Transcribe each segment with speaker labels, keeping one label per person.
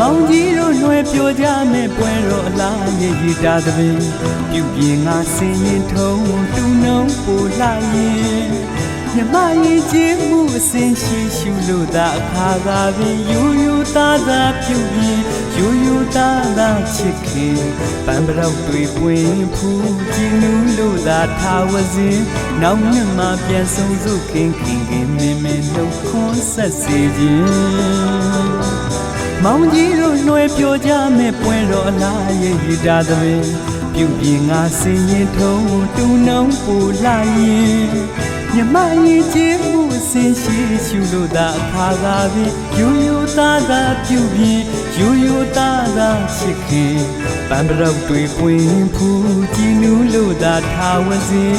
Speaker 1: မောင်ကြီးတို့နှွယ်ပြိုကြမဲ့ပွဲတော်အလားရည်ရတာသပင်ပြုပြင်ငါစင်ရင်ထုံးတူနှုံးပူလာရင်မြမရင်ချင်းမှုအစင်ရှိရှုလို့သာအခါသာပင်ယူယူသားသာပြုပြင်ယူယူသားသာချစ်ခင်ပန်းပရောက်တွေပွင့်ဖူးကြည်နူးလို့သာထားဝစဉ်နောက်မြမပြန်ဆုံးစုခင်ခင်ခင်မင်းမင်းနှုတ်ခွန်းဆက်စေခြင်းမောင်ကြီးတို့နှွယ်ပြိုကြမဲ့ပွဲတော်အလားရည်တာသပင်ပြုပြင်ငါစင်ရင်ထုံးတူနှုံးပူလာရင်မြမရင်ချင်းမှုအစင်ရှိရှုလို့သာအခါသာပင်ယူယူသားသာပြုပြင်ယူယူသားသာချစ်ခင်ပန်းပရောက်တွေပွင့်ဖူးကြည်နူးလို့သာထားဝစဉ်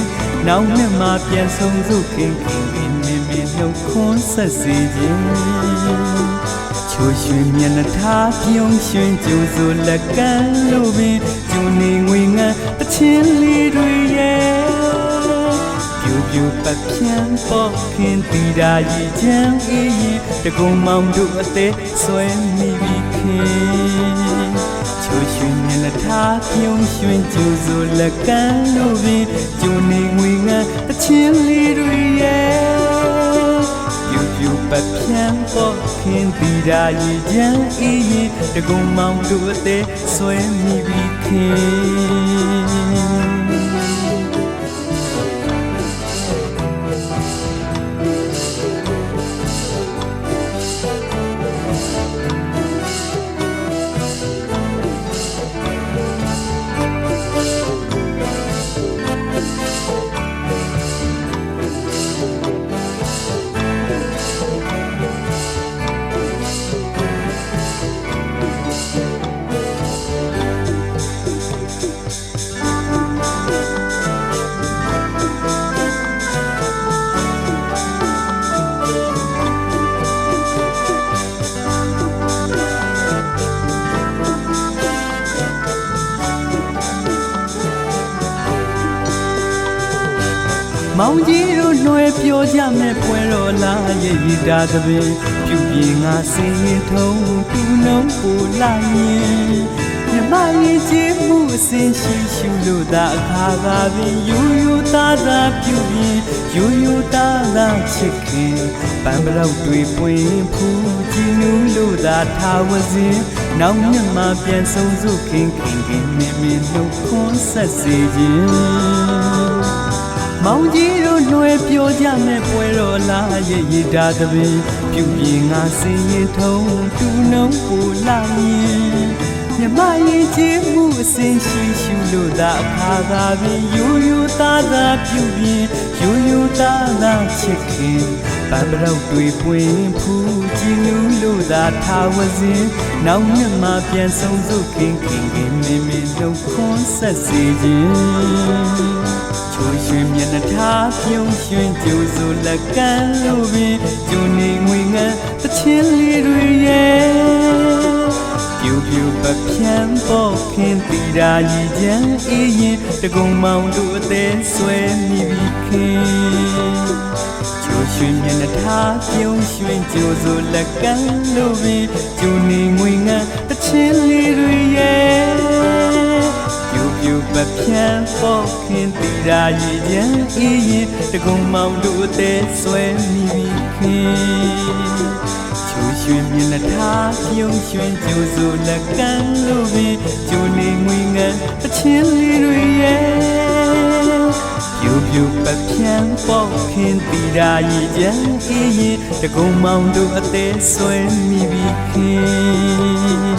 Speaker 1: နောက်မြမပြန်ဆုံးစုခင်ခင်ခင်မင်းမင်းနှုတ်ခွန်းဆက်စေခြင်းချိုးရွှင်မျက်နှာထားပြုံးရွှင်ကြိုးစိုးလက်ကမ်းလို့ပင်ကျုံနေငွေငန်းတချင်းလေးတွေရဲ့ပြူပြူပတ်ပြန်ပေါ်ခင်တီတာရည်ချမ်းအေးရင်တကုံမောင်တို့အသေးဆွဲမိပြီခင်ချိုးရွှင်မျက်နှာထားပြုံးရွှင်ကြိုးစိုးလက်ကမ်းလို့ပင်ကျုံနေငွေငန်းတချင်းလေးတွေရဲ့ပတ်ပြန်ပေါ်ခင်တီတာရည်ချမ်းအေးရင်တကုံမောင်တို့အသေးဆွဲမိပြီခင်မောင်ကြီးတို့နှွယ်ပြိုကြမဲ့ပွဲတော်လားရည်တာသပင်ပြုပြင်ငါစင်ရင်ထုံးတူနှုံးပူလာရင်မြမရင်ချင်းမှုအစင်ရှိရှုလို့သာအခါသာပင်ယူယူသားသာပြုပြင်ယူယူသားသာချစ်ခင်ပန်းပရောက်တွေပွင့်ဖူးကြည်နူးလို့သာထားဝစဉ်နောက်မြမပြန်ဆုံးစုခင်ခင်ခင်မင်းမင်းနှုတ်ခွန်းဆက်စေခြင်းမောင်ကြီးတို့နှွယ်ပြိုကြမဲ့ပွဲတော်လားရည်တာသပင်ပြုပြင်ငါစင်ရင်ထုံးတူနှုံးပူလာရင်မြမရင်ချင်းမှုအစင်ရှိရှုလို့သာအခါသာပင်ယူယူသားသာပြုပြင်ယူယူသားသာချစ်ခင်ပန်းပရောက်တွေပွင့်ဖူးကြည်နူးလို့သာထားဝစဉ်နောက်မြမပြန်ဆုံးစုခင်ခင်ခင်မင်းမင်းနှုတ်ခွန်းဆက်စေခြင်းချိုးရွှင်မျက်နှာထားပြုံးရွှင်ကြိုးစိုးလက်ကမ်းလို့ပင်ကျုံနေငွေငန်းတချင်းလေးတွေရဲ့ပြူပြူပတ်ပြန်ပေါ်ခင်တီတာရည်ချမ်းအေးရင်တကုံမောင်တို့အသေးဆွဲမိပြီခင်ချိုးရွှင်မျက်နှာထားပြုံးရွှင်ကြိုးစိုးလက်ကမ်းလို့ပင်ကျုံနေငွေငန်းတချင်းလေးတွေရဲ့ပြူပတ်ပြန်ပေါ်ခင်တီတာရည်ချမ်းအေးရင်တကုံမောင်တို့အသေးဆွဲမိပြီခင်ချိုးရွှင်မျက်နှာထားပြုံးရွှင်ကြိုးစိုးလက်ကမ်းလို့ပင်ကျိုးနေငွေငန်းတချင်းလေးတွေရဲ့ပြူပြူပတ်ပြန်ပေါ်ခင်တီတာရည်ချမ်းအေးရင်တကုံမောင်တို့အသေးဆွဲမိပြီခင်